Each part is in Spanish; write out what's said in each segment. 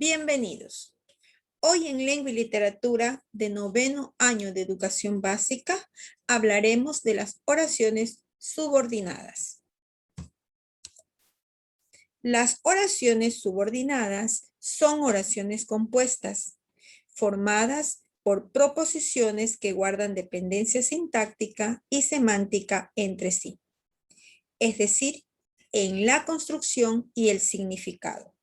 Bienvenidos. Hoy en Lengua y Literatura de noveno año de educación básica hablaremos de las oraciones subordinadas. Las oraciones subordinadas son oraciones compuestas, formadas por proposiciones que guardan dependencia sintáctica y semántica entre sí, es decir, en la construcción y el significado.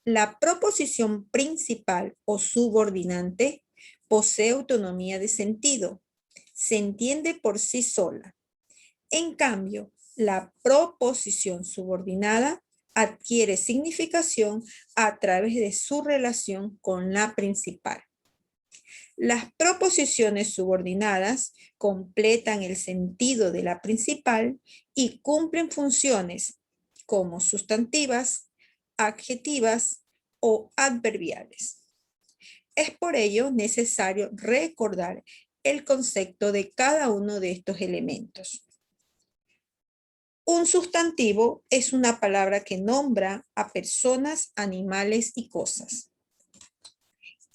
La proposición principal o subordinante posee autonomía de sentido, se entiende por sí sola. En cambio, la proposición subordinada adquiere significación a través de su relación con la principal. Las proposiciones subordinadas completan el sentido de la principal y cumplen funciones como sustantivas, adjetivas o adverbiales. Es por ello necesario recordar el concepto de cada uno de estos elementos. Un sustantivo es una palabra que nombra a personas, animales y cosas.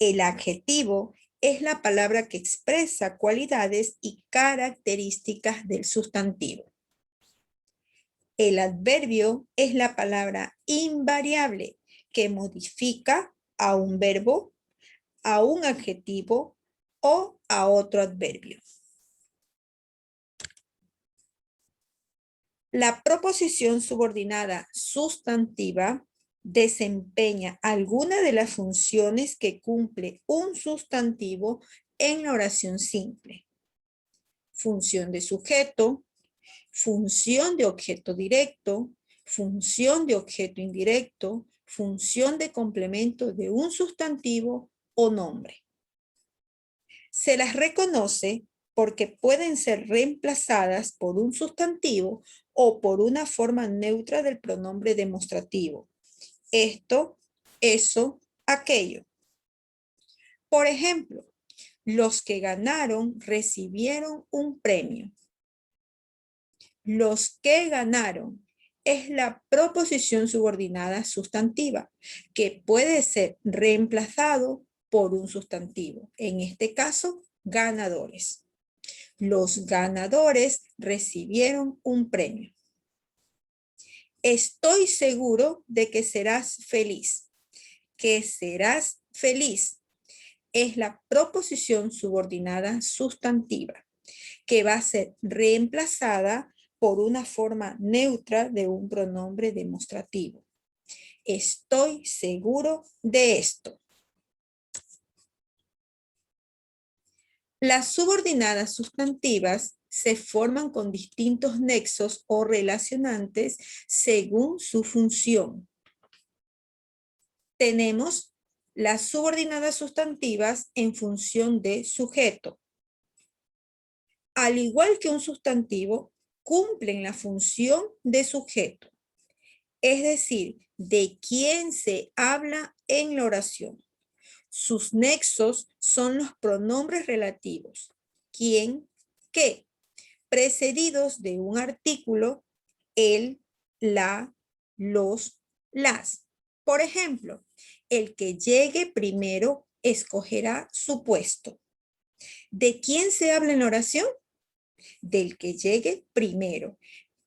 El adjetivo es la palabra que expresa cualidades y características del sustantivo. El adverbio es la palabra invariable que modifica a un verbo, a un adjetivo o a otro adverbio. La proposición subordinada sustantiva desempeña alguna de las funciones que cumple un sustantivo en la oración simple. Función de sujeto, función de objeto directo, función de objeto indirecto, función de complemento de un sustantivo o nombre. Se las reconoce porque pueden ser reemplazadas por un sustantivo o por una forma neutra del pronombre demostrativo. Esto, eso, aquello. Por ejemplo, los que ganaron recibieron un premio. Los que ganaron es la proposición subordinada sustantiva, que puede ser reemplazado por un sustantivo. En este caso, ganadores. Los ganadores recibieron un premio. Estoy seguro de que serás feliz. Que serás feliz es la proposición subordinada sustantiva, que va a ser reemplazada por una forma neutra de un pronombre demostrativo. Estoy seguro de esto. Las subordinadas sustantivas se forman con distintos nexos o relacionantes según su función. Tenemos las subordinadas sustantivas en función de sujeto. Al igual que un sustantivo, cumplen la función de sujeto, es decir, de quién se habla en la oración. Sus nexos son los pronombres relativos, quién, qué, precedidos de un artículo, el, la, los, las. Por ejemplo, el que llegue primero escogerá su puesto. ¿De quién se habla en la oración? Del que llegue primero.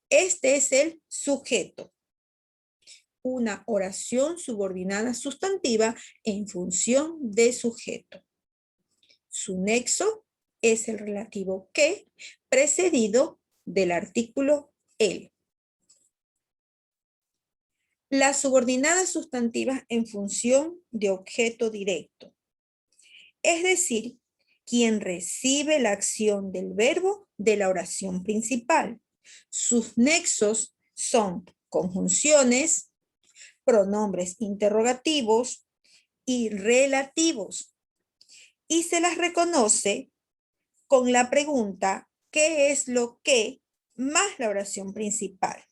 Este es el sujeto. Una oración subordinada sustantiva en función de sujeto. Su nexo es el relativo que, precedido del artículo el. Las subordinadas sustantivas en función de objeto directo, es decir, quien recibe la acción del verbo de la oración principal. Sus nexos son conjunciones, pronombres interrogativos y relativos, y se las reconoce con la pregunta ¿qué es lo que más la oración principal?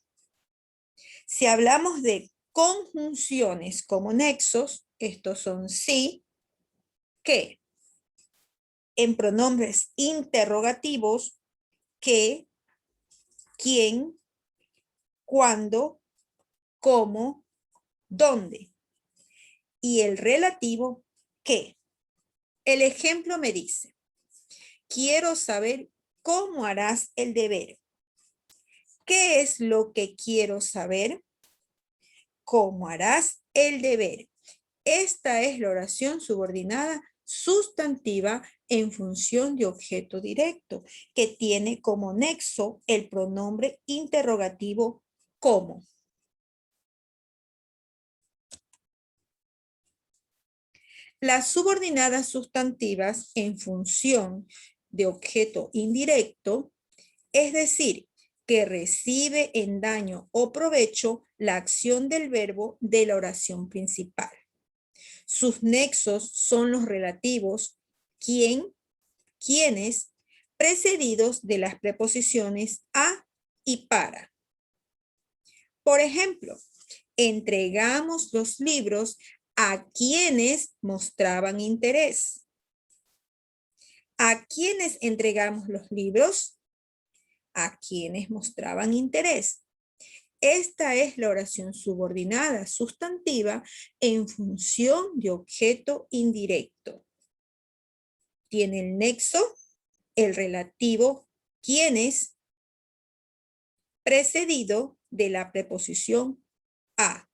Si hablamos de conjunciones como nexos, estos son sí, que. En pronombres interrogativos, qué, quién, cuándo, cómo, dónde. y el relativo qué. El ejemplo me dice, quiero saber cómo harás el deber. ¿Qué es lo que quiero saber? ¿Cómo harás el deber? Esta es la oración subordinada sustantiva en función de objeto directo, que tiene como nexo el pronombre interrogativo cómo. Las subordinadas sustantivas en función de objeto indirecto, es decir, que recibe en daño o provecho la acción del verbo de la oración principal. Sus nexos son los relativos quién, quiénes, precedidos de las preposiciones a y para. Por ejemplo, entregamos los libros a quienes mostraban interés. ¿A quiénes entregamos los libros? A quienes mostraban interés. Esta es la oración subordinada sustantiva en función de objeto indirecto. Tiene el nexo, el relativo quienes, precedido de la preposición a.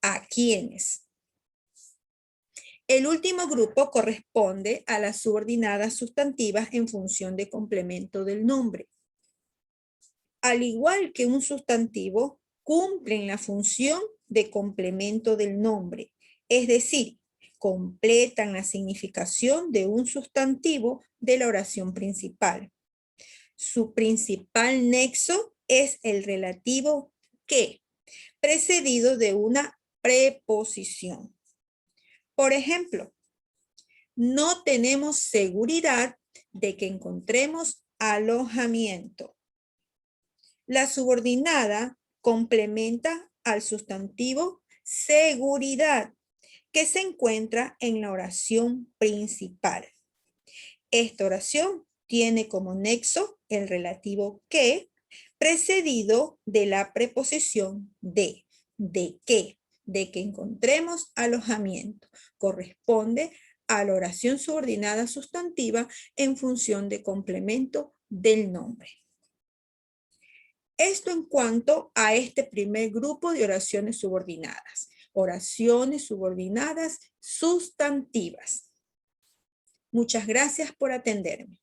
A quienes. El último grupo corresponde a las subordinadas sustantivas en función de complemento del nombre. Al igual que un sustantivo, cumplen la función de complemento del nombre, es decir, completan la significación de un sustantivo de la oración principal. Su principal nexo es el relativo que, precedido de una preposición. Por ejemplo, no tenemos seguridad de que encontremos alojamiento. La subordinada complementa al sustantivo seguridad, que se encuentra en la oración principal. Esta oración tiene como nexo el relativo que, precedido de la preposición de que encontremos alojamiento. Corresponde a la oración subordinada sustantiva en función de complemento del nombre. Esto en cuanto a este primer grupo de oraciones subordinadas. Oraciones subordinadas sustantivas. Muchas gracias por atenderme.